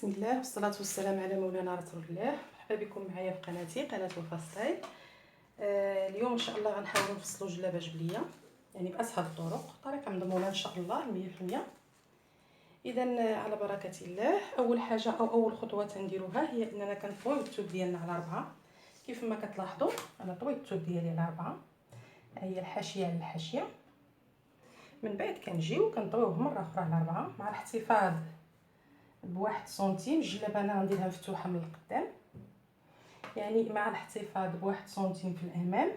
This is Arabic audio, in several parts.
بسم الله والصلاة والسلام على مولانا رسول الله. مرحبا بكم معايا في قناتي قناة وفاء ستايل. اليوم ان شاء الله غنحاولوا نفصلوا جلابه جبليه يعني باسهل الطرق، طريقه مضمونه ان شاء الله 100%. اذا على بركه الله، اول حاجه او اول خطوه تنديروها هي اننا كنطويو الثوب ديالنا على 4. كيف ما كتلاحظوا انا طويت الثوب ديالي على 4، هي الحاشيه على الحاشيه. من بعد كنجيو كنطويوه مره اخرى على 4 مع الاحتفاظ بواحد سنتيم. الجلابه انا غنديرها مفتوحه من القدام، يعني مع الاحتفاظ بواحد سنتيم في الامام.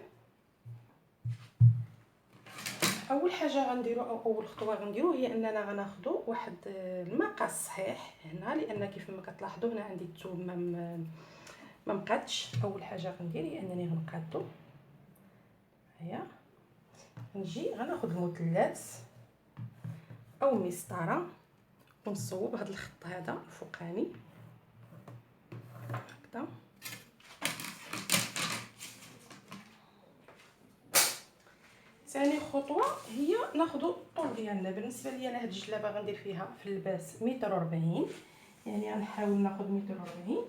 اول حاجه غنديرو او اول خطوه غنديرو هي اننا غناخذوا واحد المقاس صحيح هنا، لان كيف ما كتلاحظوا هنا عندي الثوب ما مقادش. اول حاجه غندير هي انني غنقادو. هيا نجي غناخذ المثلث او المسطره ونصوب هذا الخط هذا الفوقاني هكذا. ثاني خطوه هي ناخذ الطول ديالنا. بالنسبه لي انا هاد الجلابه غندير فيها في اللباس 140 متر، يعني غنحاول ناخذ 140 متر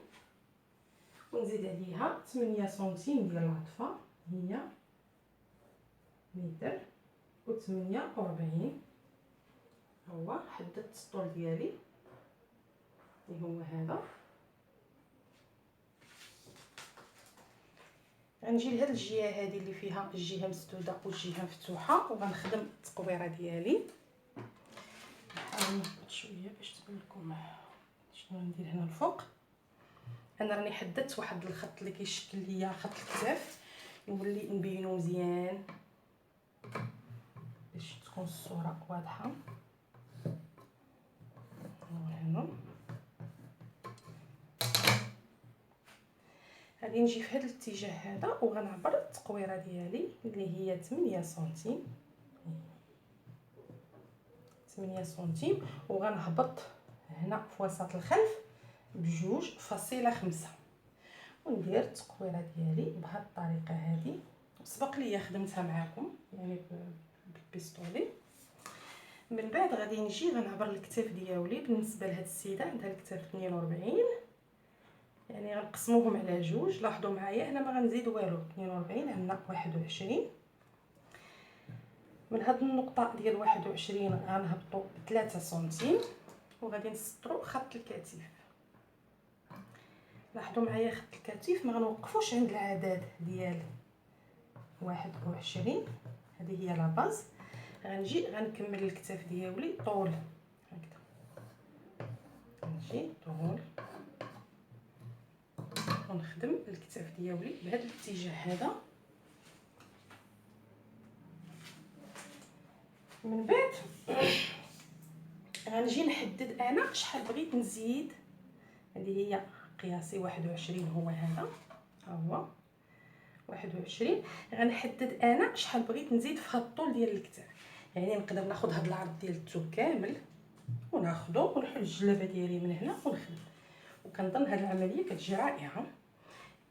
ونزيد عليها 8 سنتيم ديال العطفه، هي متر و48. هو حددت الطول ديالي اللي هو هذا. غنجي لهاد الجهه هذه اللي فيها الجهه مسدوده والجهه مفتوحه وغنخدم التقويره ديالي. نحاول نهبط شويه باش تبان لكم شنو ندير هنا الفوق. انا راني حددت واحد الخط اللي كيشكل ليا خط الكتاف، نولي نبينو مزيان باش تكون الصوره واضحه. هنا غادي نجي في هذا الاتجاه هذا وغنعبر التقويره ديالي اللي هي 8 سنتيم، 8 سنتيم، وغنهبط هنا في وسط الخلف ب2.5 وندير التقويره ديالي بهذه الطريقه هذه. سبق لي خدمتها معكم يعني بالبيستولي. من بعد غادي نجي غنعبر الكتاف ديالي. بالنسبه لهاد السيده عندها الكتاف 42، يعني غنقسموهم على جوج. لاحظوا معايا انا ما غنزيد والو، 42 عندنا 21. من هاد النقطه ديال 21 غنهبطوا 3 سنتيم وغادي نسطروا خط الكتف. لاحظوا معايا خط الكتف ما غنوقفوش عند العدد ديال 21، هذه هي لا باز. غنجي غنكمل الكتاف ديالي طول هكذا، نجي طول ونخدم الكتاف ديالي بهذا الاتجاه هذا. من بعد غنجي نحدد انا شحال بغيت نزيد. هذه هي قياسي 21، هو هذا هو 21. غنحدد انا شحال بغيت نزيد في هذا الطول ديال الكتاف، يعني نقدر ناخذ هذا العرض ديال الثوب كامل وناخذو ونحل الجلابه ديالي من هنا ونخدم. وكنظن هذه العمليه كتجي رائعه.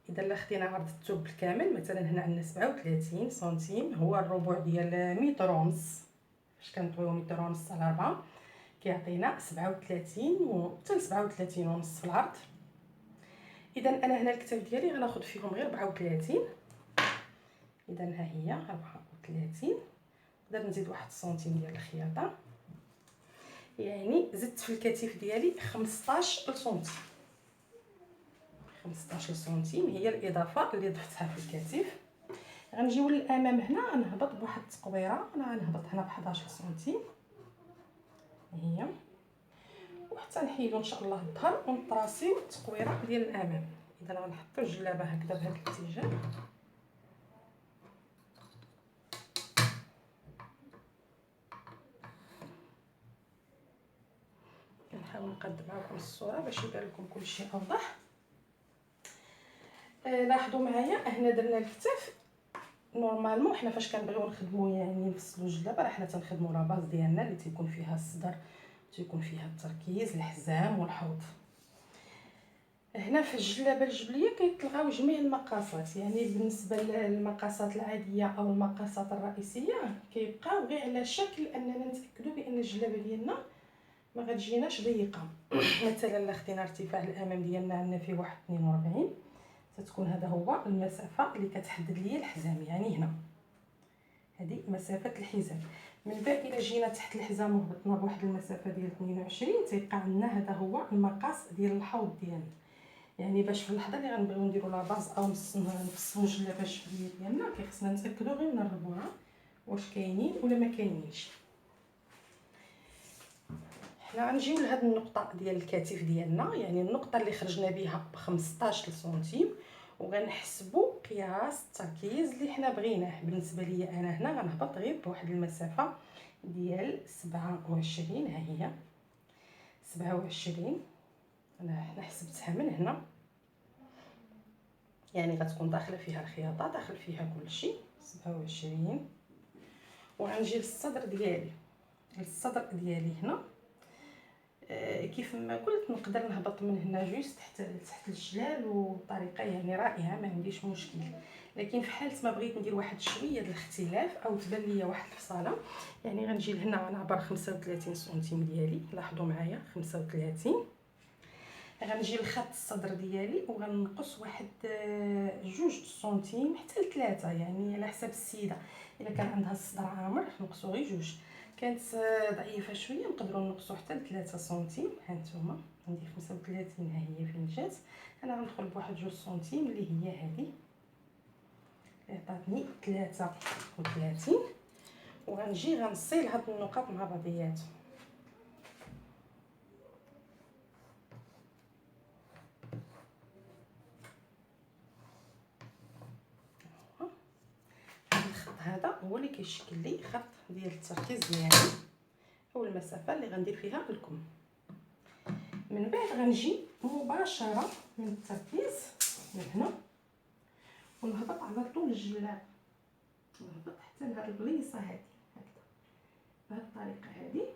اذا لا خدينا عرض الثوب بالكامل، مثلا هنا عندنا 37 سنتيم، هو الربع ديال متر ونص. فاش كنطويو متر ونص على 4 كيعطينا 37 حتى 37 ونص في العرض. اذا انا هنا الكتاف ديالي غناخذ فيهم غير 34. اذا ها هي 34. نقدر نزيد 1 سنتيم ديال الخياطه، يعني زدت في الكتف ديالي 15 سنتيم. 15 سنتيم هي الاضافه اللي ضفتها في الكتف. غنجيو للامام هنا غنهبط بواحد التقويره. انا غنهبط هنا ب 11 سنتيم هي، وحتى نحيدو ان شاء الله الظهر ونطراسيو التقويره ديال الامام. اذا غنحطو الجلابه هكذا بهذا الاتجاه. كنحاول نقاد معكم الصوره باش يبان لكم كلشي اوضح. لاحظوا معايا هنا درنا الكتاف. نورمالمون حنا فاش كنبغيو نخدموا يعني نفصلوا الجلابه راه حنا تنخدموا لا باز ديالنا اللي تيكون فيها الصدر، تيكون فيها التركيز، الحزام والحوض. هنا في الجلابه الجبليه كيتلغاو جميع المقاسات، يعني بالنسبه للمقاسات العاديه او المقاسات الرئيسيه كيبقاو غير على شكل اننا نتاكدوا بان الجلابه ديالنا ما غتجيناش ضيقه. مثلا الا خدينا ارتفاع الامام ديالنا عندنا فيه واحد 42، تتكون هذا هو المسافه اللي كتحدد لي الحزام. يعني هنا هذه مسافه الحزام. من بعد الا جينا تحت الحزام وهبطنا بواحد المسافه ديال 22 تيبقى عندنا هذا هو المقاس ديال الحوض ديالنا. يعني باش في اللحظه اللي غنبغيو نديرو لا باز او نفصلو جلابه الشبليه ديالنا كيخصنا نتاكدوا غير نربوها واش كاينين ولا ما كاينينش. حنا غنجيو لهاد النقطه ديال الكتف ديالنا، يعني النقطه اللي خرجنا بها ب 15 سنتيم، وغنحسبوا قياس التركيز اللي حنا بغيناه. بالنسبه ليا انا هنا غنهبط غير بواحد المسافه ديال 27. ها هي 27. حنا حسبتها من هنا، يعني غتكون داخله فيها الخياطه، داخل فيها كلشي 27. وغنجي للصدر ديالي. الصدر ديالي هنا كيف ما قلت نقدر نهبط من هنا جوست تحت الجلال وبطريقه يعني رائعه، ما عنديش مشكل. لكن في حاله ما بغيت ندير واحد شويه ديال الاختلاف او تبان ليا واحد الفصاله، يعني غنجي لهنا غنعبر 35 سنتيم ديالي. لاحظوا معايا 35. غنجي لخط الصدر ديالي وغنقص واحد 2 سنتيم حتى ل3، يعني على حسب السيده. الا كان عندها الصدر عامر نقصو غير 2، كانت ضعيفه شويه نقدروا نقصوا حتى ل3 سنتيم. ها نتوما عندي 35، ها هي فين جات. انا غندخل بواحد 2 سنتيم اللي هي هذه اللي عطاتني 33. وغنجي غنصيل هاد النقاط مع بعضياتهم. هذا هو اللي كيشكل لي خط ديال التركيز ديالي او المسافه اللي غندير فيها الكم. من بعد غنجي مباشره من التركيز من هنا ونهبط على طول الجلاب، نهبط حتى لهاد البليصه هذه هكذا بهاد الطريقه هذه.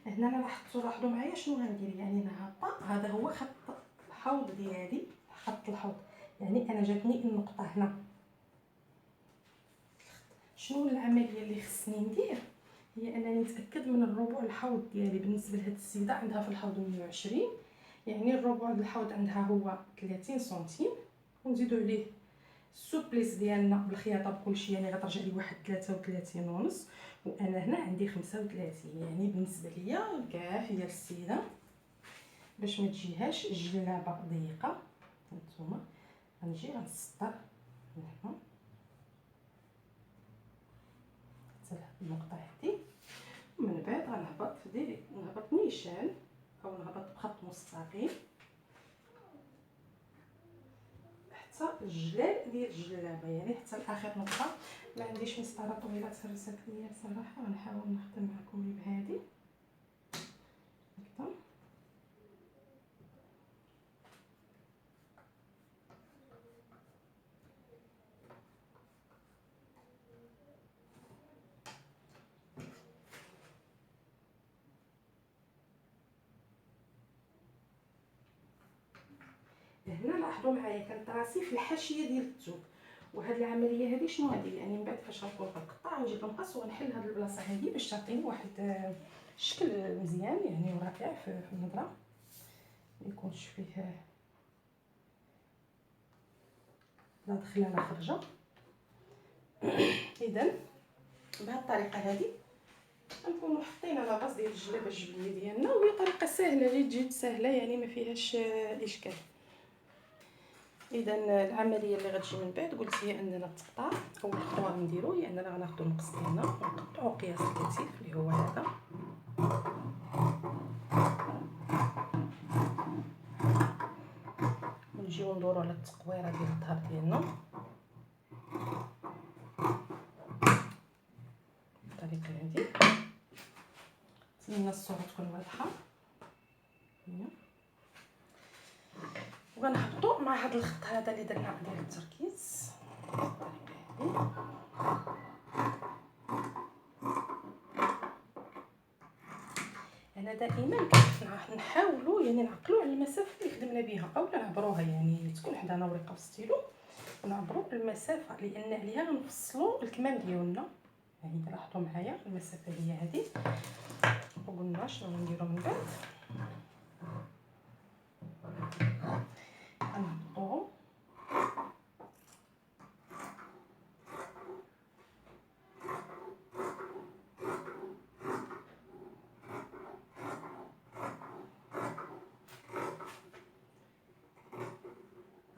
هنا انا لاحظوا معايا شنو غندير، يعني انا هابطه. هذا هو خط الحوض ديالي، خط الحوض. يعني انا جاتني النقطه هنا. شنو العمليه اللي خصني ندير؟ هي انني نتاكد من الربع الحوض ديالي. بالنسبه لهاد السيده عندها في الحوض 120، يعني الربع ديال الحوض عندها هو 30 سنتيم، ونزيدو عليه السوبليس ديالنا بالخياطه بكلشي، يعني غترجع لي واحد 33 ونص. وانا هنا عندي 35، يعني بالنسبه ليا كافيه السيده باش ما تجيهاش الجلابه ضيقه. هانتوما غنجي غنسطر من هنا حتى لهاد النقطه هادي، ومن بعد غنهبط نهبط نيشان او نهبط بخط مستقيم حتى الجلال ديال الجلابه، يعني حتى لاخر نقطه. ما عنديش مسطره طويله تهرست ليا بصراحه، غنحاول نخدم معكم بهذه هكذا. هنا لاحظوا معايا كانت راسي في الحاشيه ديال الثوب، وهاد العمليه هذه شنو هذه، يعني من بعد فاش غنكون غنقطع نجيب المقص وغنحل هاد البلاصه هذه باش تعطيني واحد الشكل مزيان يعني ورائع في النظره، ما يكونش فيه لا دخله لا خرجه. اذا بهاد الطريقه هذه غنكونوا حطينا لا باز ديال الجلابه الجبليه ديالنا، وهي طريقه سهله جد سهله، يعني ما فيهاش اشكال. اذا العمليه اللي غتجي من بعد قلت هي اننا التقطاع اول خطوه غنديرو هي اننا غناخذوا المقص ديالنا ونقطعوا قياس الكتف اللي هو هذا، ونجيو ندورو على التقويره ديال الظهر ديالنا بالطريقه هذه. نتمنى الصوره تكون واضحه. وغنهبطوا مع هذا الخط هذا اللي درنا ديال التركيز بالطريقه هذه. انا دائما نحاولوا يعني نعقلوا على المسافه اللي خدمنا بها او نعبروها، يعني تكون حدانا ورقه وستيلو ونعبروا المسافه، لان عليها غنفصلوا الكمام ديالنا. يعني لاحظوا معايا المسافه هي هذه، وقلنا شنو نديرو من بعد، غنحطوهم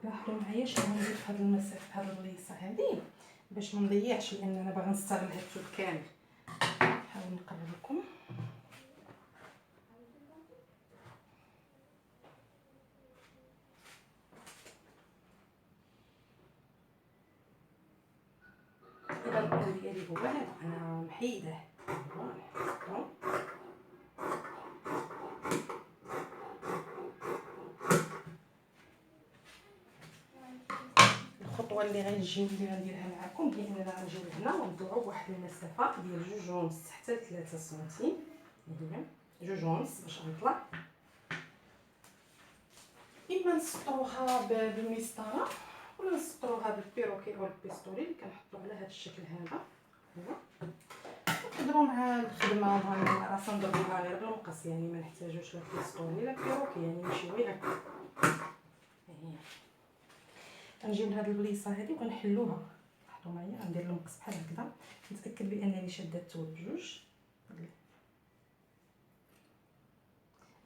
لاحظوا معايا شنو ندير في هاد المسافه، في هاد البليصه هادي باش ما نضيعش، لان انا باغا نستغل هاد الثوب كامل. نحاول نقرب لكم. اذا البلان ديالي هو هذا، انا محيده نحطو الخطوه اللي غنديرها معكم هي اننا غنجيو لهنا ونطلعوا بواحد المسافه ديال 2.5 حتى 3 سنتيم، هي 2.5 باش نطلع. اما نسطروها بالمسطره ولا نسطروها بالبيروكي او البيستولي اللي كنحطو على هذا الشكل هذا. هو نقدروا مع الخدمه راه سنضربوها غير بالمقص، يعني ما نحتاجوش لا بيستولي لا بيروكي، يعني نمشيو غير هكا. غنجيو لهاد البليصه هادي وغنحلوها. لاحظوا معايا غندير المقص بحال هكذا، نتاكد بانني شاده الثوب بجوج.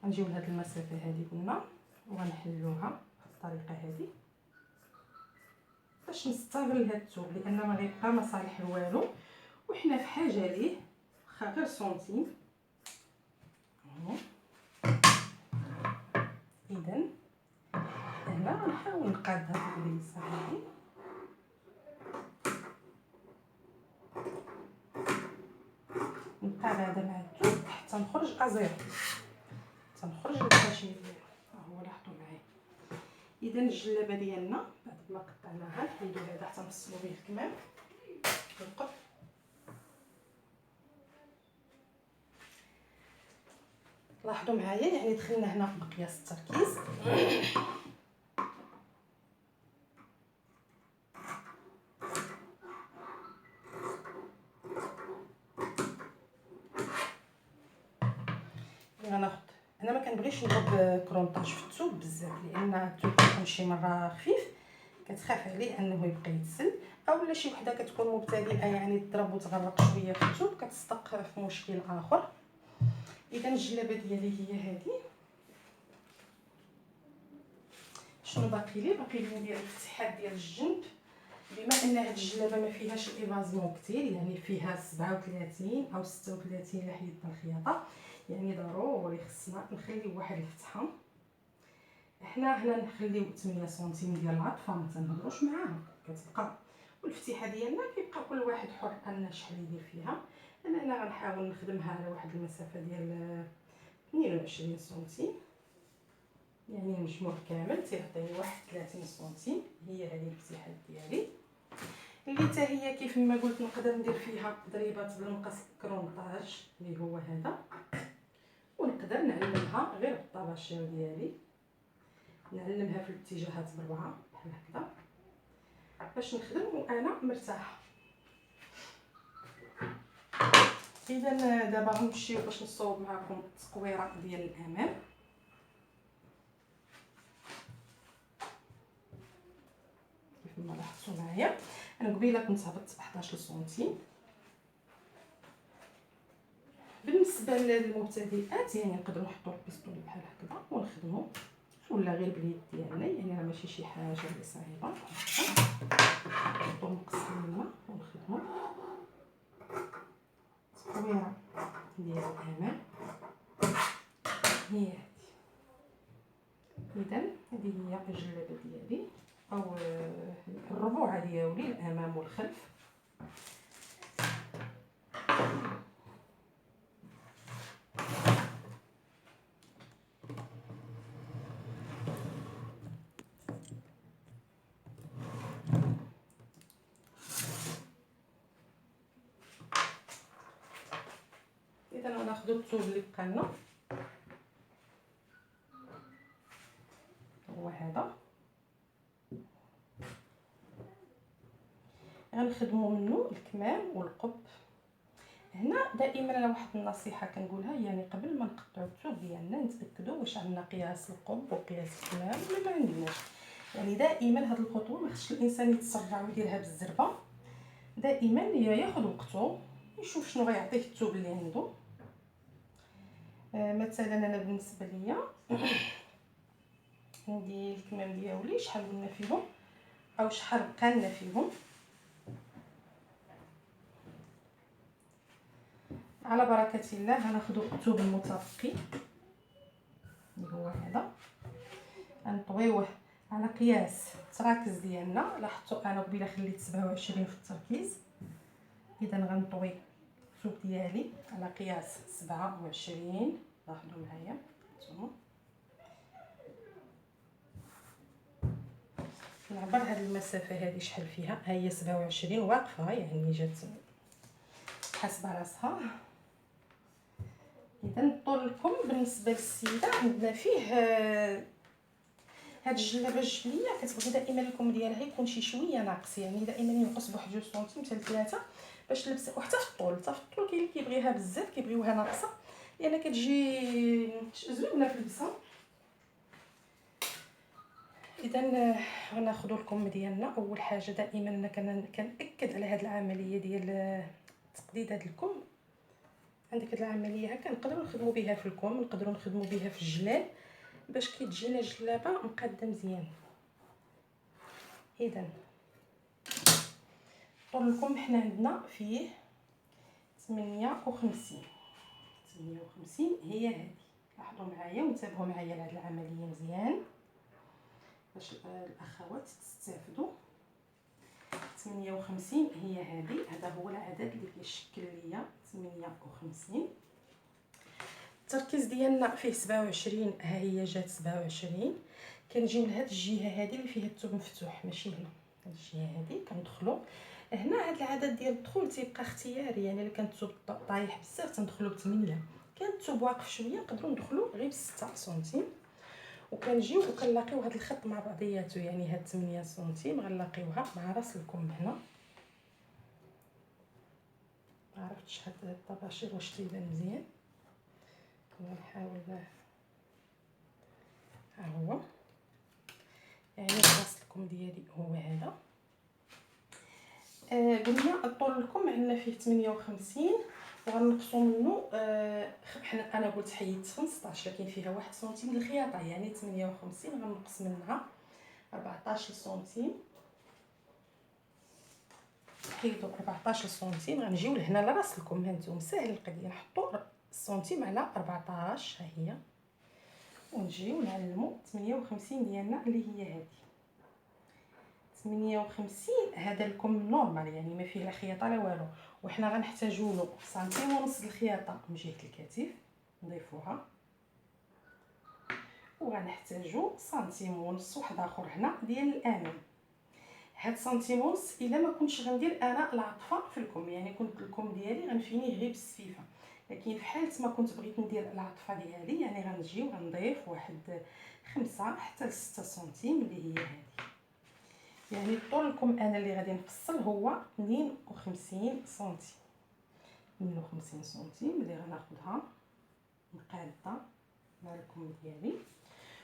غنجيو لهاد المسافه هادي قلنا وغنحلوها بهاد الطريقه هادي باش نستغل هاد الثوب، لان ما غيبقى ما صالح والو وحنا في حاجه ليه، واخا غير سنتيم. اذا هنا غنحاول نقاد هاد البليصه هادي نبقى بعدا مع الثوب حتى نخرج ازيرو، حتى نخرج للحاشيه ديالو. ها هو لاحظوا معايا. اذا الجلابه ديالنا بعد ما قطعناها نحيدو هذا حتى نفصلو به الكمام والقط. لاحظوا معايا يعني دخلنا هنا بمقياس التركيز. غناخد انا ما كنبغيش نضرب كرونطاج في الثوب بزاف، لان الثوب كيكون شي مره خفيف كتخاف عليه انه يبقى يتسل، اولا شي وحده كتكون مبتدئه يعني تضرب وتغرق شويه في الثوب كتصدق في مشكل اخر. اذا الجلابه ديالي هي هذه. شنو باقي لي؟ باقي لي ندير الفتحات ديال الجنب، بما ان هاد الجلابه ما فيهاش ايفازيون كثير، يعني فيها 37 او 36 الا حيدنا الخياطه، يعني ضروري خصنا نخليو واحد الفتحه. احنا هنا نخليو 8 سنتيم ديال العطفه، ما تنهضروش معاها كتبقى، والفتيحه ديالنا كيبقى كل واحد حر ان شحال يدير فيها. انا هنا غنحاول نخدمها على واحد المسافه ديال 22 سنتيم، يعني المجموع كامل تيعطيني واحد 30 سنتيم. هي هذه الفتيحات ديالي اللي حتى هي كيف ما قلت نقدر ندير فيها تضريبات بالمقص كرونطاج اللي هو هذا، ونقدر نعلمها غير بالطباشير ديالي، نعلمها في الاتجاهات بربعه بحال هكذا باش نخدم وانا مرتاحه. اذا دابا غنمشيو باش نصوب معكم التقويره ديال الامام. كيف ما لاحظتوا معايا انا قبيله كنت هبطت ب 11 سنتيم. بالنسبه للمبتدئات يعني نقدروا نحطوا البيستولي بحال هكذا ونخدموا، ولا غير باليد ديالنا، يعني راه ماشي شي حاجه اللي صعيبه. نحطوا المقص ديالنا ونخدموا التقويره ديال الامام هي هذه. اذا هذه هي الجلابه ديالي او الربوعه ديالي الامام والخلف. اذا غناخذ الثوب اللي بقى لنا هو هذا، غنخدموا منه الكمام والقب. هنا دائما واحد النصيحه كنقولها، يعني قبل ما نقطعوا الثوب ديالنا نتاكدوا واش عندنا قياس القب وقياس الكمام ولا ما عندناش. يعني دائما هذه الخطوه ما خصش الانسان يتسرع ويديرها بالزربه، دائما ياخذ وقته يشوف شنو غيعطيه الثوب اللي عنده. مثلا انا بالنسبه ليا عندي الكمام ديالي شحال قلنا فيهم او شحال بقالنا فيهم. على بركه الله غناخذ الثوب المتبقي اللي هو هذا، غنطويوه على قياس التراكز ديالنا. لاحظتوا انا قبيله خليت 27 في التركيز، اذا غنطوي الثوب ديالي على قياس 27. لاحظوا معايا نتوما نعبر هذه المسافه هذه شحال فيها، ها هي 27 واقفه، يعني جات حسب راسها. اذا الطول الكم بالنسبه للسيده عندنا فيه هاد الجلابه الجليه كتبغي دائما الكم ديالها يكون شي شويه ناقص، يعني دائما ينقص بواحد 2 سنتيم حتى 3 باش تلبس. وحتى في الطول، حتى في الطول كاين اللي كيبغيها بزاف كيبغيوها ناقصه، لان كتجي زوينه في اللبسه. اذا غناخذوا الكم ديالنا. اول حاجه دائما كنأكد على هذه العمليه ديال تقديد هذا الكم. عندك هذه العمليه هكا نقدروا نخدموا بها في الكم، نقدروا نخدموا بها في الجلال باش كتجينا الجلابه مقاده مزيان. اذا طول الكم حنا عندنا فيه 58 هي هذه. لاحظوا معايا وانتبهوا معايا لهاد العمليه مزيان باش الاخوات تستافدوا. 58 هي هذه، هذا هو العدد اللي كيشكل ليا 58. التركيز ديالنا فيه 27، ها هي جات 27. كنجيو لهاد الجهه هذه اللي فيها الثوب مفتوح، ماشي هنا، هاد الجهه هذه كندخلوا هنا. هاد العدد ديال الدخول تيبقى اختياري، يعني الا كان الثوب طايح بزاف تندخلوا ب 8، كان الثوب واقف شويه نقدروا ندخلوا غير ب 6 سنتيم. وكنجيو وكنلاقيو هاد الخط مع بعضياته، يعني هاد 8 سنتيم غنلاقيوها مع راس الكم هنا. ما عرفتش هاد الطباشير واش تيبان مزيان، نحاول. ها هو يعني راس الكم ديالي هو هذا. قلنا الطول الكم عندنا فيه 58 وغنقصوا منه حنا انا قلت حيدت 15 لكن فيها 1 سنتيم للخياطه، يعني 58 غنقص منها 14 سنتيم. حيدوا 14 سنتيم. غنجيو لهنا لراس الكم، هانتوما ساهل القضيه، نحطوا السنتيم على 14 ها هي، ونجيو نعلموا 58 ديالنا اللي هي هذه 58. هذا الكم نورمال يعني ما فيه لا خياطه لا والو، وحنا غنحتاجوا له سنتيم ونص الخياطه من جهه الكتف نضيفوها، وغنحتاجوا سنتيم ونص واحد اخر هنا ديال الامام. هاد سنتيم ونص الا ما كنتش غندير انا العطفه في الكم، يعني كنت الكم ديالي غنفينيه غير بالسفيفه، لكن في حاله ما كنت بغيت ندير العطفه ديالي يعني غنجي وغنضيف واحد 5 حتى 6 سنتيم اللي هي هذه. يعني الطول الكم انا اللي غادي نفصل هو 52 سنتيم. 52 سنتيم اللي غناخذها مقاده مع الكم ديالي،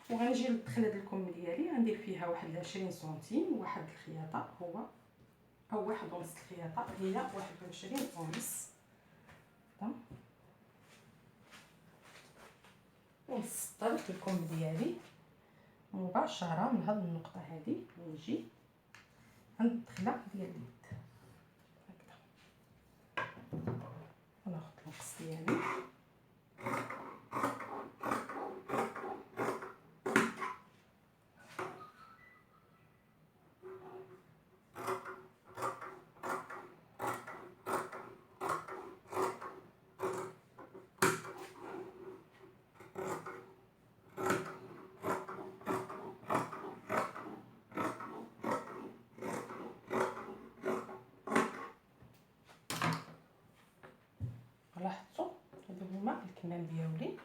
وغنجي للدخله ديال الكم ديالي غندير فيها واحد 20 سنتيم. واحد الخياطه هو او واحد ونص الخياطه هي 21 ونص، ونسطر الكم ديالي مباشره من هذه النقطه هذه، ونجي عند الدخله ديال اليد هكذا، وناخذ المقص ديالي لاحظتوا هادو هما الكمام ديالي.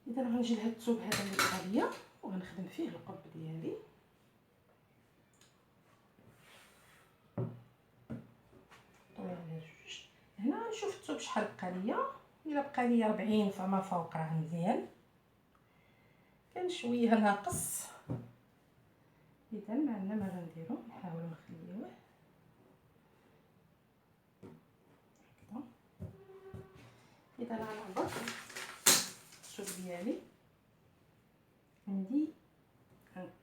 اذا غنجي لهاد الثوب هذا اللي بقى ليا وغنخدم فيه القب ديالي. هنا نشوف الثوب شحال بقى ليا. الا بقى ليا 40 فما فوق راه مزيان، كان شويه ناقص. اذا ما عندنا ما غنديرو، نحاول نخليوه هكذا. اذا غنعبر الثوب ديالي عندي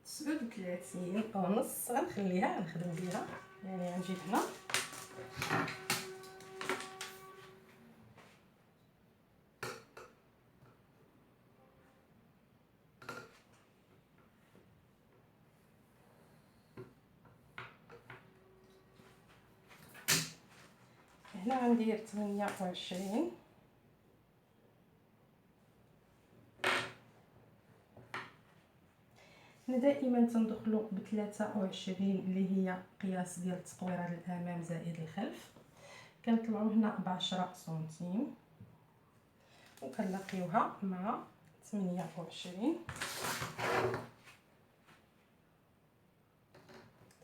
39 ونص، غنخليها نخدم بها. يعني غنجيب هنا هنا غندير 28. حنا دائما تندخلوا ب 23 اللي هي قياس ديال التطويره للامام زائد الخلف. كنطلعوا هنا ب 10 سنتيم وكنلاقيوها مع 28.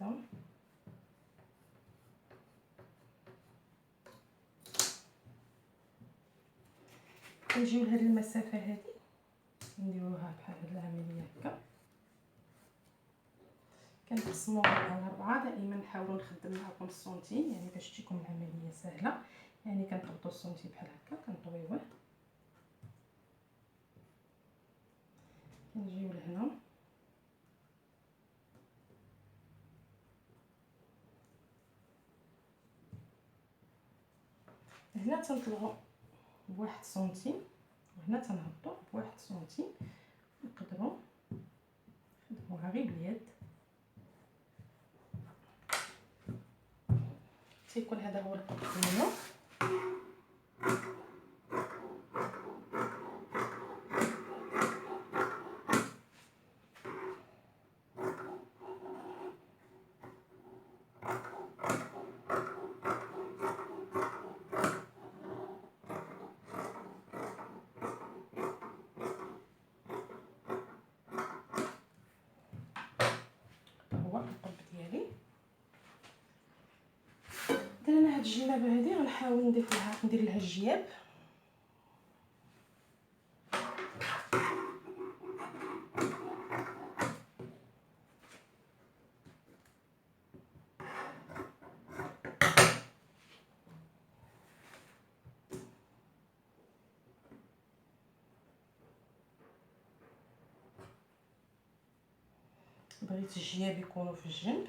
تمام. كنجيو لهاد المسافه هادي نديروها بحال هاد العمليه هكا. كنقسموها على 4. دائما نحاولوا نخدم معكم السنتيم يعني باش تجيكم العمليه سهله. يعني كنقبطوا السنتيم بحال هكا كنطويوه، كنجيو لهنا هنا تنطلعوا بواحد سنتيم وهنا تنهبطوا بواحد سنتيم. نقدروا نخدموها غير باليد. تيكون هذا هو القط ديالو. هو القط ديالي. انا هاد الجنابه هادي غنحاول ندير لها الجياب. بغيت الجياب يكونوا في الجنب.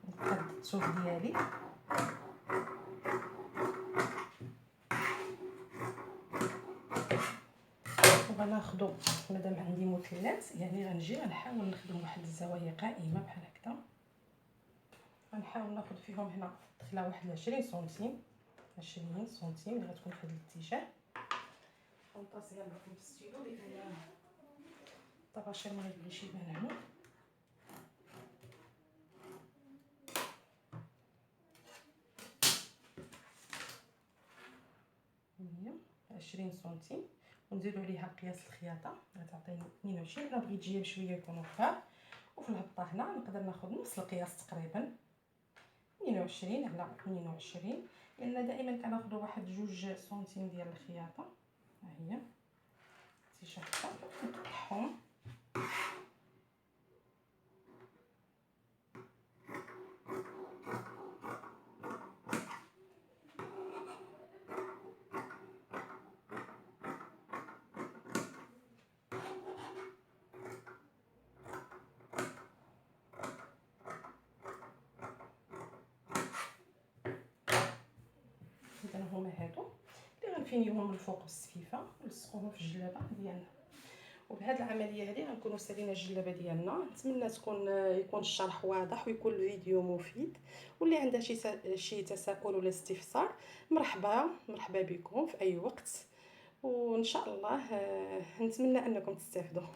نقاد الثوب ديالي وغناخدو مادام عندي مثلث يعني غنجي غنحاول نخدم واحد الزوايا قائمه بحال هكذا. غنحاول ناخد فيهم هنا دخله واحد 20 سنتيم 20 سنتيم اللي غتكون في هذا الاتجاه. غنطاسيها لكم في الستيلو لان الطباشير ما غيبغيش يبان هنا. هي 20 سنتيم ونزيدو عليها قياس الخياطه غتعطيني 22. انا بغيت جياب شويه يكونوا كبار. وفي الهبطه هنا نقدر ناخذ نفس القياس تقريبا 22 على 22 لان دائما كناخذوا واحد 2 سنتيم ديال الخياطه. ها هي اتجاه هكا نقطعهم. اذا هما هادو اللي غنفينيوهم من الفوق بالسفيفه ونلصقوهم في الجلابه ديالنا. وبهاد العمليه هذه غنكونوا سالينا الجلابه ديالنا. نتمنى يكون الشرح واضح ويكون الفيديو مفيد. واللي عندها شي تساؤل ولا استفسار مرحبا بكم في اي وقت. وان شاء الله نتمنى انكم تستافدوا.